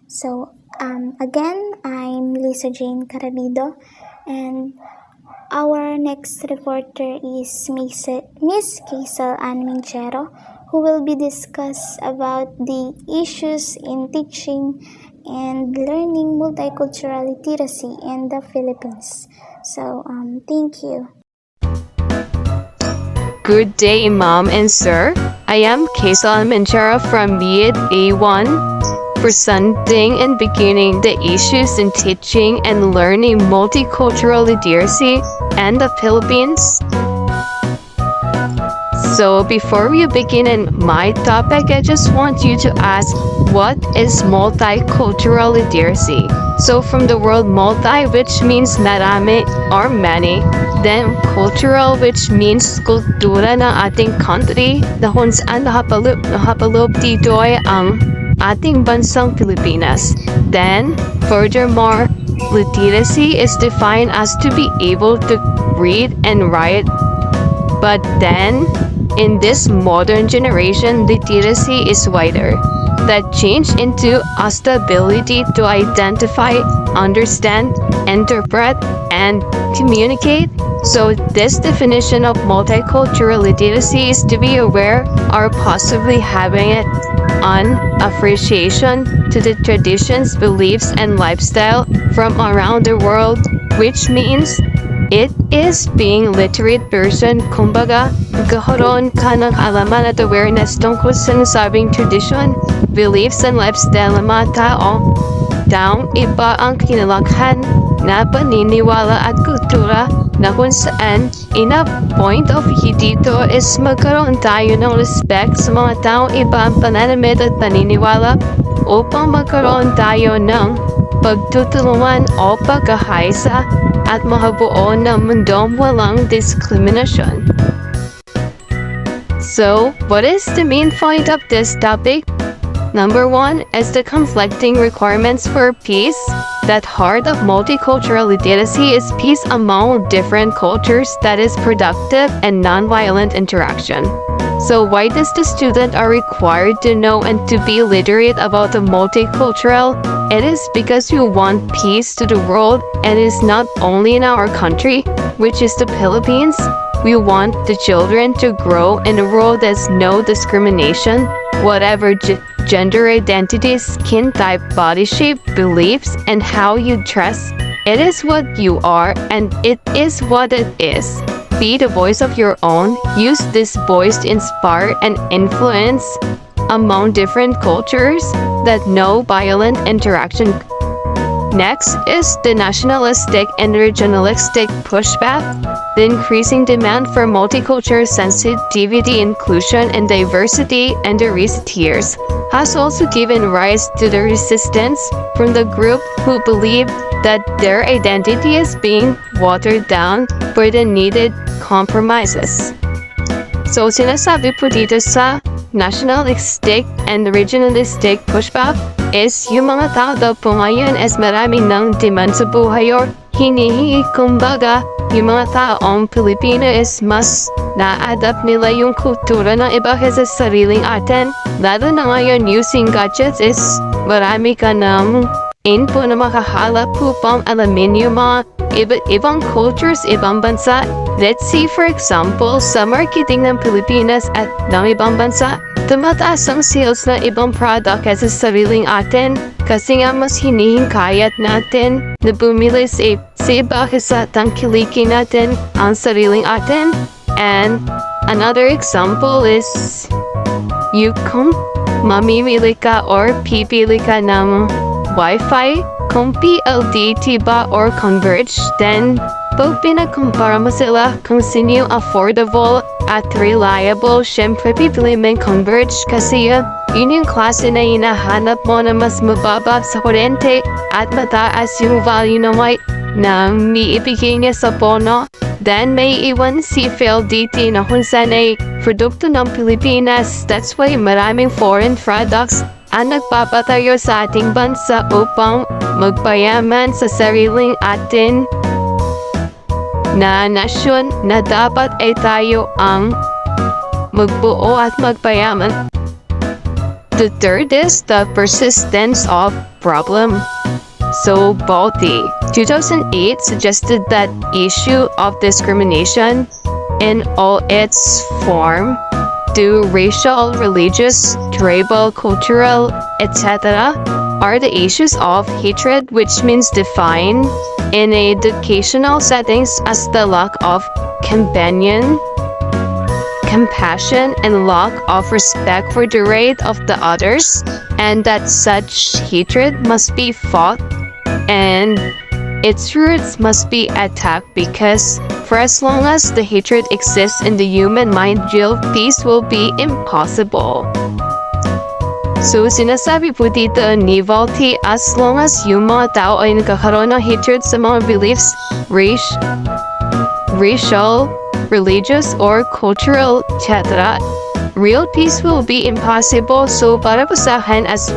So again, I'm Lisa Jane Carabido, and our next reporter is Miss Kaisel Ann Minchero, who will be discuss about the issues in teaching and learning multicultural literacy in the Philippines. So, thank you. Good day, Ma'am and Sir. I am Kaisal Manchara from BEd A1, presenting and beginning the issues in teaching and learning multicultural literacy in the Philippines. So before we begin in my topic, I just want you to ask, what is multicultural literacy? So from the word multi, which means marami or many, then cultural, which means kultura ng ating country, na kung saan nakapaloob dito ay ang ating bansang Pilipinas. Then, furthermore, literacy is defined as to be able to read and write. But then, in this modern generation, literacy is wider. That changed into us the ability to identify, understand, interpret, and communicate. So this definition of multicultural literacy is to be aware or possibly having it an appreciation to the traditions, beliefs, and lifestyle from around the world, which means it is being literate person, kumbaga, magkakaroon ka ng alaman at awareness tungkol sa nasabing tradition, beliefs, and lifestyle ng mga tao. Taong iba ang kinalakhan na paniniwala at kultura na kung saan ina point of view dito is magkaroon tayo ng respect sa mga taong iba ang pananamit at paniniwala upang magkaroon tayo ng pagtutulungan o pagkakaisa at makabuo ng mundong walang discrimination. So, what is the main point of this topic? Number 1 is the conflicting requirements for peace. That heart of multicultural literacy is peace among different cultures that is productive and non-violent interaction. So why does the student are required to know and to be literate about the multicultural? It is because we want peace to the world, and it is not only in our country, which is the Philippines. We want the children to grow in a world that's no discrimination, whatever gender identity, skin type, body shape, beliefs, and how you dress. It is what you are, and it is what it is. Be the voice of your own. Use this voice to inspire and influence among different cultures that no violent interaction Next is the nationalistic and regionalistic pushback. The increasing demand for multicultural sensitivity, inclusion, and diversity in the recent years has also given rise to the resistance from the group who believe that their identity is being watered down for the needed compromises. So sinasabi po dito sa nationalistic and regionalistic pushback is yung mga tao daw po ngayon is marami ng demand sa buhay or hinihingi, kumbaga yung mga taong Pilipino is mas na-adapt nila yung kultura ng iba kaysa sariling atin. Lalo na ngayon using gadgets is marami ka ng info na makahalap upang alamin yung mga iba't ibang cultures, ibang bansa. Let's see for example, sa marketing ng Pilipinas at ng ibang bansa, tumataas ang sales ng ibang product kaysa sariling atin kasi nga mas hinihingkayat natin na bumili sa iba kaysa tangkilikin natin ang sariling atin. And another example is kung mamimili ka or pipili ka ng Wi-Fi, kung PLDT ba or Converge, then pag pinagkumpara mo sila kung sino yung affordable at reliable, syempre pipili mo yung Converge kasi yun yung klase na hinahanap mo na mas mababa sa kuryente at mataas yung value ng na miibigay niya sa pono. Then may iwan si PLDT na kung saan ay produkto ng Pilipinas. That's why maraming foreign products ang nagpapatayo sa ating bansa upang magpayaman sa sariling atin na nasyon na dapat ay tayo ang magbuo at magpayaman. The third is the persistence of problem. So Balti, 2008 suggested that issue of discrimination in all its form, to racial, religious, tribal, cultural, etc. are the issues of hatred, which means defined in educational settings as the lack of compassion and lack of respect for the right of the others, and that such hatred must be fought and its roots must be attacked, because for as long as the hatred exists in the human mind, real peace will be impossible. So sinasabi po dito ni Balti, as long as yung mga tao ay nagkakaroon ng hatred sa mga beliefs, racial, religious, or cultural, etc., real peace will be impossible. So para po sa akin as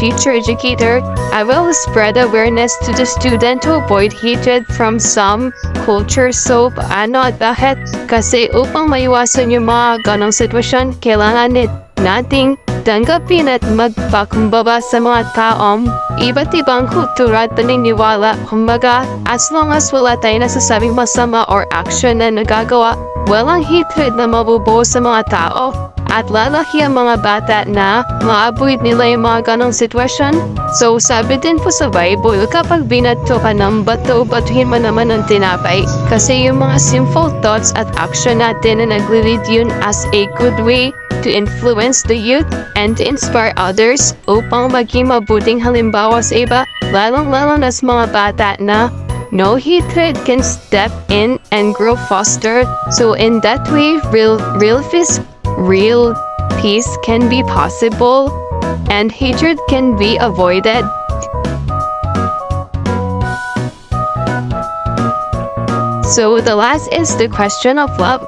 future educator, I will spread awareness to the student to avoid hatred from some culture. So paano at bakit? Kasi upang maiwasan yung mga ganong sitwasyon, kailangan nating tanggapin at magpakumbaba sa mga taong iba't ibang kultura at paniniwala. Kumbaga, as long as wala tayo nasasabing masama or action na nagagawa, walang hatred na mabubuo sa mga tao. At lalaki ang mga bata na ma-avoid nila yung mga ganong sitwasyon. So sabi din po sa Bible, kapag binato ka ng bato, batuhin mo naman ng tinapay. Kasi yung mga sinful thoughts at action natin na nag-lead yun as a good way to influence the youth and to inspire others upang maging mabuting halimbawa sa iba, lalong-lalo na sa mga bata na no hatred can step in and grow faster. So in that way, real peace can be possible and hatred can be avoided. So the last is the question of love.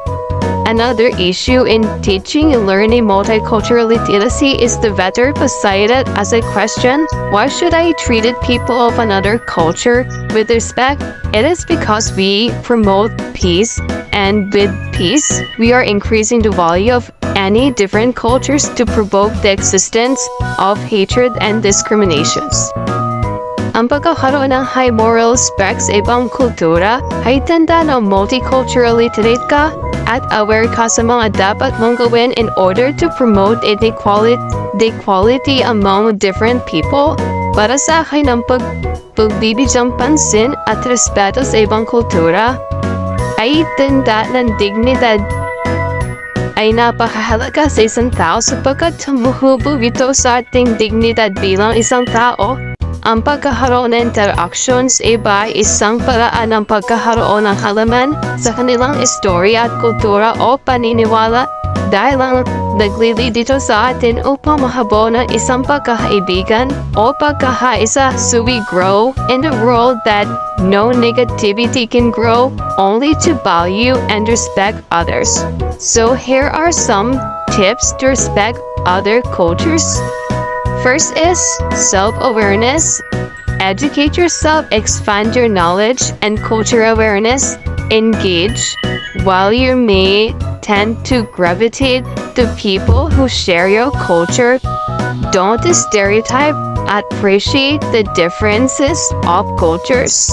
Another issue in teaching and learning multicultural literacy is the better posited as a question, why should I treat people of another culture with respect? It is because we promote peace, and with peace, we are increasing the value of any different cultures to provoke the existence of hatred and discriminations. Ang pagkakaroon ng high moral respect sa ibang kultura ay tanda na multicultural literate ka at aware ka sa mga dapat mong gawin in order to promote equality among different people. Para sa akin, ang pagbibigyang pansin at respeto sa ibang kultura ay tanda ng dignidad ay napakahalaga sa isang tao sapagkat humuhubog ito sa ating dignidad bilang isang tao. Ang pagkakaroon ng interaksyon sa iba ay isang paraan ng pagkakaroon ng halaman sa kanilang istorya at kultura o paniniwala dahil ang naglili dito sa atin upang mahabo ng isang pagkakaibigan o pagkakaisa, so we grow in a world that no negativity can grow, only to value and respect others. So here are some tips to respect other cultures. First is self-awareness. Educate yourself, expand your knowledge and culture awareness. Engage. While you may tend to gravitate to people who share your culture, don't stereotype. Appreciate the differences of cultures.